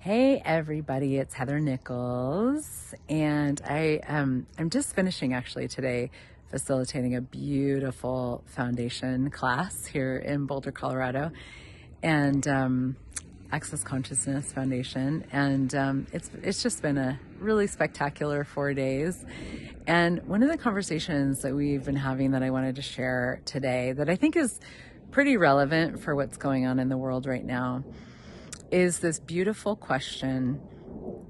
Hey everybody, it's Heather Nichols, and I'm just finishing actually today facilitating a beautiful foundation class here in Boulder, Colorado, and Access Consciousness Foundation, and it's just been a really spectacular 4 days. And one of the conversations that we've been having that I wanted to share today that I think is pretty relevant for what's going on in the world right now is this beautiful question: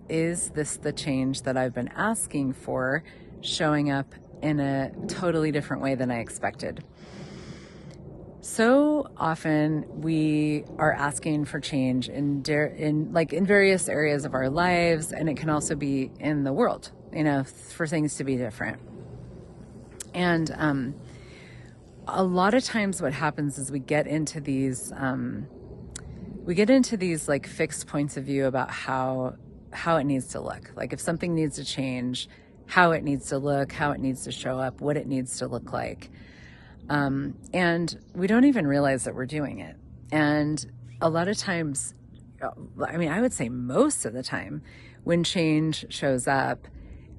is this the change that I've been asking for showing up in a totally different way than I expected? So often we are asking for change in various areas of our lives, and it can also be in the world, for things to be different. And a lot of times what happens is we get into these like fixed points of view about how it needs to look. Like if something needs to change, how it needs to look, how it needs to show up, what it needs to look like. And we don't even realize that we're doing it. And a lot of times, I would say most of the time, when change shows up,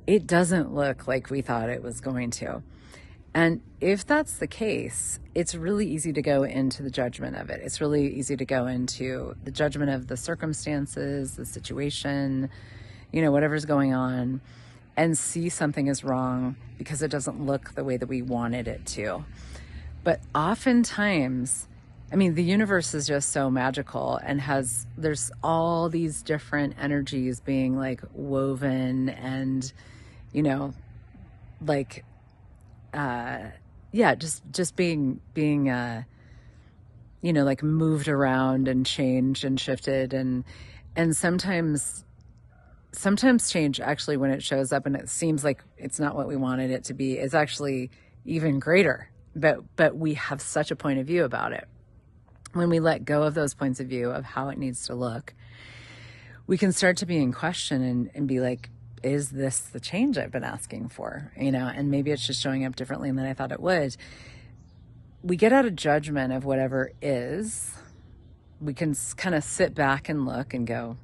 it doesn't look like we thought it was going to. And if that's the case, it's really easy to go into the judgment of it. It's really easy to go into the judgment of the circumstances, the situation, whatever's going on, and see something is wrong because it doesn't look the way that we wanted it to. But oftentimes, the universe is just so magical and there's all these different energies being like woven and, just being like moved around and changed and shifted, and sometimes change, actually, when it shows up and it seems like it's not what we wanted it to be, is actually even greater. But we have such a point of view about it. When we let go of those points of view of how it needs to look, we can start to be in question and be like, is this the change I've been asking for? And maybe it's just showing up differently than I thought it would. We get out of judgment of whatever is. We can kind of sit back and look and go,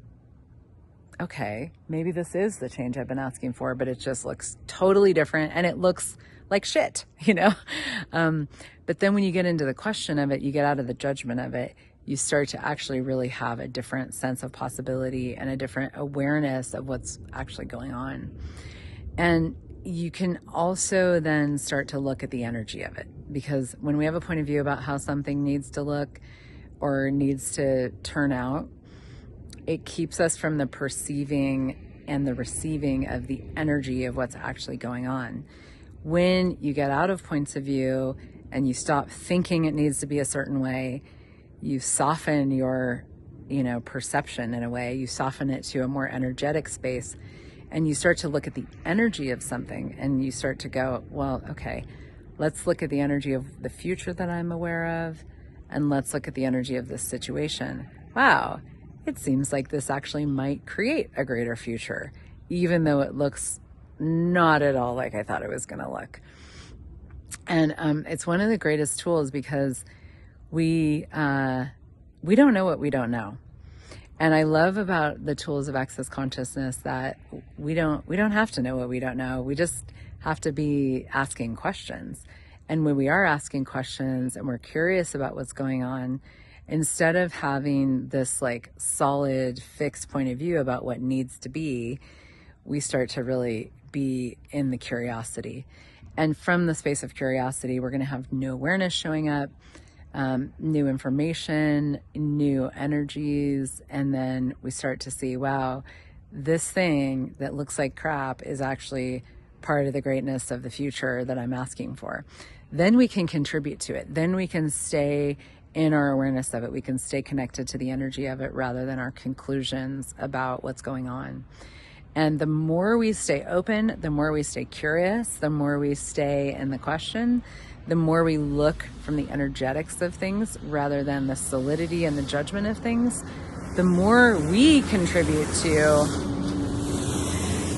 okay, maybe this is the change I've been asking for, but it just looks totally different and it looks like shit, But then when you get into the question of it, you get out of the judgment of it, you start to actually really have a different sense of possibility and a different awareness of what's actually going on. And you can also then start to look at the energy of it, because when we have a point of view about how something needs to look or needs to turn out, it keeps us from the perceiving and the receiving of the energy of what's actually going on. When you get out of points of view and you stop thinking it needs to be a certain way, you soften your, perception in a way, you soften it to a more energetic space, and you start to look at the energy of something, and you start to go, well, okay, let's look at the energy of the future that I'm aware of, and let's look at the energy of this situation. Wow, it seems like this actually might create a greater future, even though it looks not at all like I thought it was going to look. And it's one of the greatest tools, because we don't know what we don't know. And I love about the tools of Access Consciousness that we don't have to know what we don't know. We just have to be asking questions. And when we are asking questions and we're curious about what's going on, instead of having this like solid fixed point of view about what needs to be, we start to really be in the curiosity. And from the space of curiosity, we're going to have new awareness showing up, new information, new energies, and then we start to see, wow, this thing that looks like crap is actually part of the greatness of the future that I'm asking for. Then we can contribute to it. Then we can stay in our awareness of it. We can stay connected to the energy of it rather than our conclusions about what's going on. And the more we stay open, the more we stay curious, the more we stay in the question, the more we look from the energetics of things rather than the solidity and the judgment of things, the more we contribute to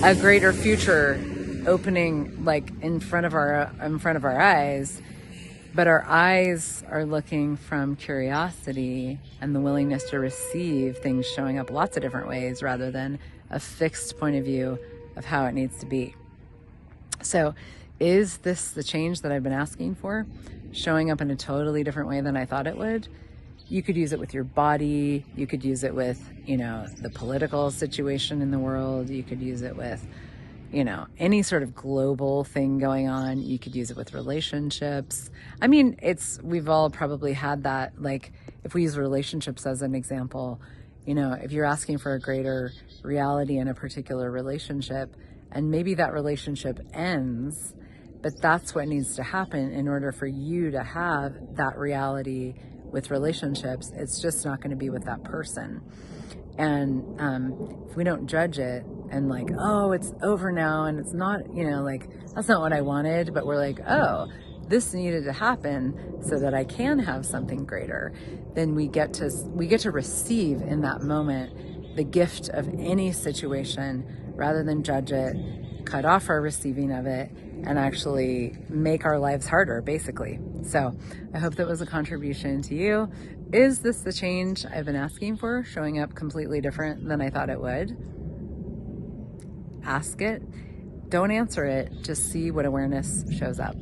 a greater future opening like in front of our eyes, But our eyes are looking from curiosity and the willingness to receive things showing up lots of different ways rather than a fixed point of view of how it needs to be. So, is this the change that I've been asking for? Showing up in a totally different way than I thought it would? You could use it with your body. You could use it with, the political situation in the world. You could use it with, any sort of global thing going on. You could use it with relationships. I mean, we've all probably had that. Like, if we use relationships as an example, if you're asking for a greater reality in a particular relationship, and maybe that relationship ends, but that's what needs to happen in order for you to have that reality with relationships. It's just not going to be with that person. And if we don't judge it and like, oh, it's over now and it's not, that's not what I wanted, but we're like, oh, this needed to happen so that I can have something greater, then we get to receive in that moment the gift of any situation rather than judge it, cut off our receiving of it, and actually make our lives harder, basically. So I hope that was a contribution to you. Is this the change I've been asking for, showing up completely different than I thought it would? Ask it. Don't answer it. Just see what awareness shows up.